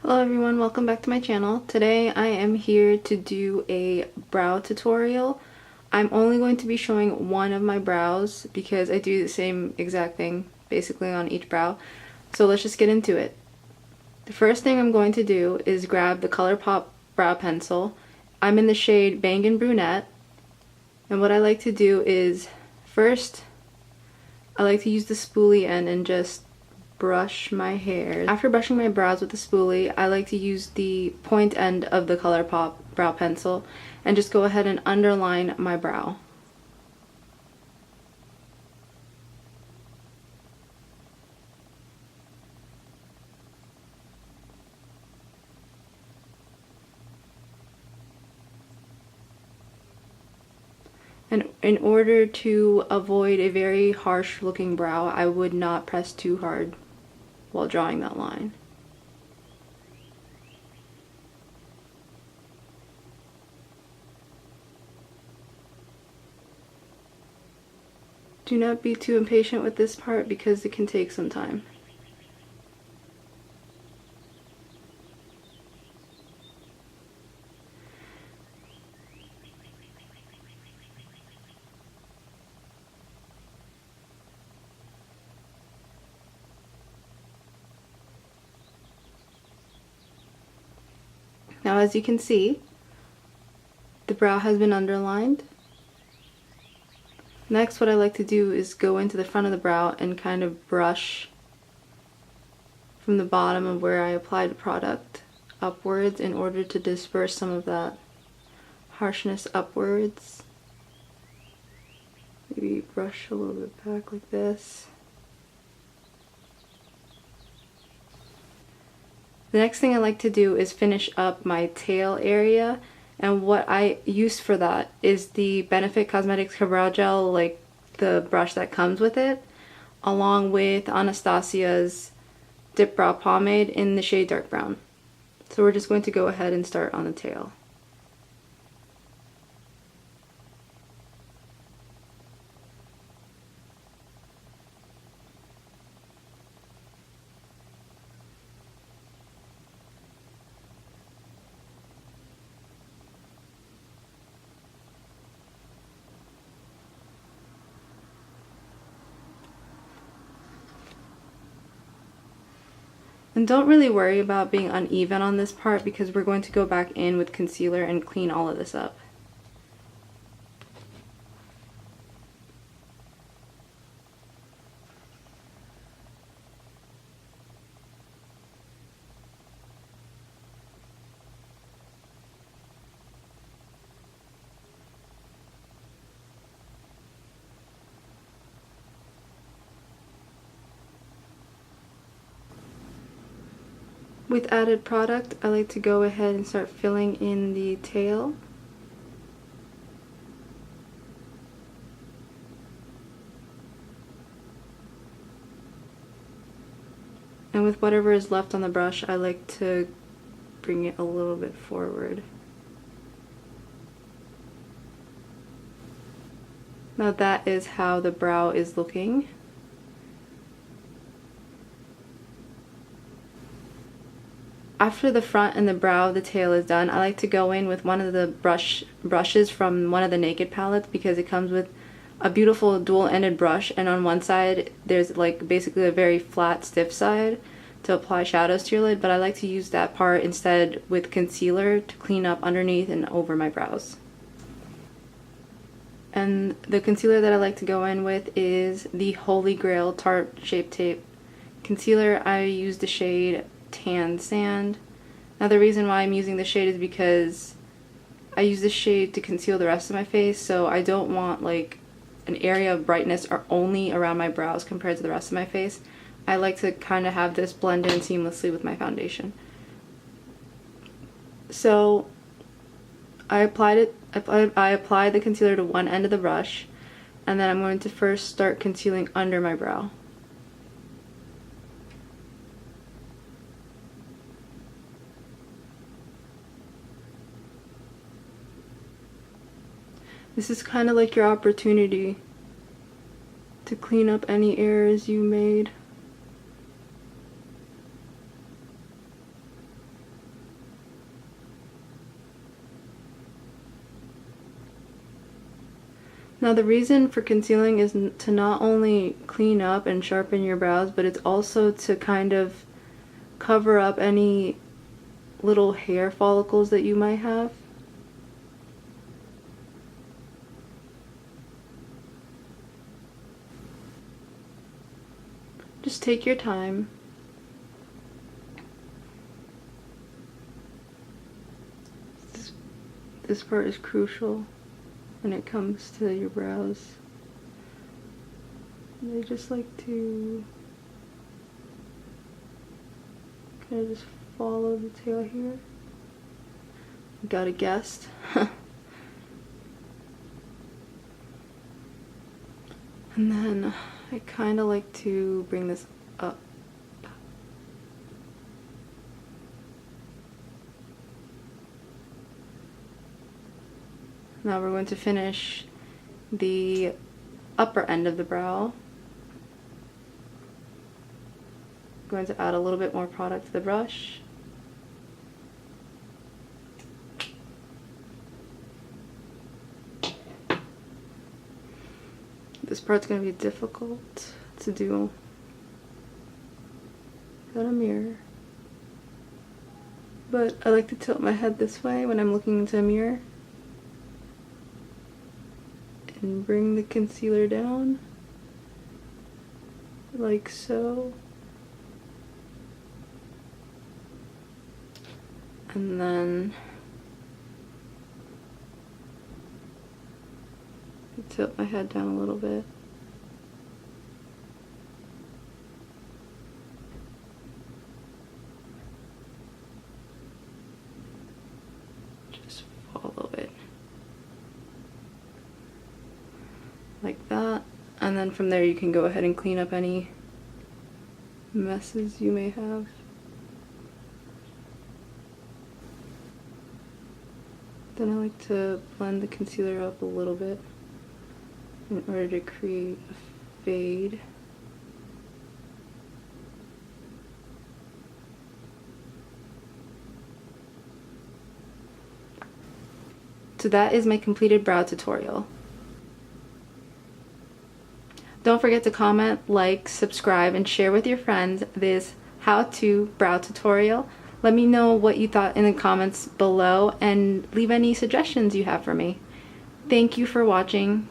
Hello everyone, welcome back to my channel. Today I am here to do a brow tutorial. I'm only going to be showing one of my brows because I do the same exact thing basically on each brow. So let's just get into it. The first thing I'm going to do is grab the Colourpop brow pencil. I'm in the shade Bangin Brunette. And what I like to do is first I like to use the spoolie end and just brush my hair. After brushing my brows with the spoolie, I like to use the point end of the Colourpop brow pencil and just go ahead and underline my brow. And in order to avoid a very harsh looking brow, I would not press too hard while drawing that line. Do not be too impatient with this part because it can take some time. Now, as you can see, the brow has been underlined. Next, what I like to do is go into the front of the brow and kind of brush from the bottom of where I applied the product upwards in order to disperse some of that harshness upwards. Maybe brush a little bit back like this. The next thing I like to do is finish up my tail area, and what I use for that is the Benefit Cosmetics Brow Gel, like the brush that comes with it, along with Anastasia's Dipbrow Pomade in the shade Dark Brown. So we're just going to go ahead and start on the tail. And don't really worry about being uneven on this part because we're going to go back in with concealer and clean all of this up. With added product, I like to go ahead and start filling in the tail. And with whatever is left on the brush, I like to bring it a little bit forward. Now that is how the brow is looking. After the front and the brow of the tail is done, I like to go in with one of the brushes from one of the Naked palettes because it comes with a beautiful dual-ended brush, and on one side there's like basically a very flat, stiff side to apply shadows to your lid, but I like to use that part instead with concealer to clean up underneath and over my brows. And the concealer that I like to go in with is the Holy Grail Tarte Shape Tape concealer. I use the shade Tan Sand. Now the reason why I'm using this shade is because I use this shade to conceal the rest of my face, so I don't want like an area of brightness or only around my brows compared to the rest of my face. I like to kind of have this blend in seamlessly with my foundation. So I applied the concealer to one end of the brush, and then I'm going to first start concealing under my brow. This is kind of like your opportunity to clean up any errors you made. Now the reason for concealing is to not only clean up and sharpen your brows, but it's also to kind of cover up any little hair follicles that you might have. Just take your time. This part is crucial when it comes to your brows. They just like to kind of just follow the tail here. Got a guest. And then I kind of like to bring this up. Now we're going to finish the upper end of the brow. I'm going to add a little bit more product to the brush. This part's going to be difficult to do without a mirror. But I like to tilt my head this way when I'm looking into a mirror. And bring the concealer down, like so. And then tilt my head down a little bit. Just follow it. Like that, and then from there you can go ahead and clean up any messes you may have. Then I like to blend the concealer up a little bit in order to create a fade. So that is my completed brow tutorial. Don't forget to comment, like, subscribe, and share with your friends this how-to brow tutorial. Let me know what you thought in the comments below and leave any suggestions you have for me. Thank you for watching.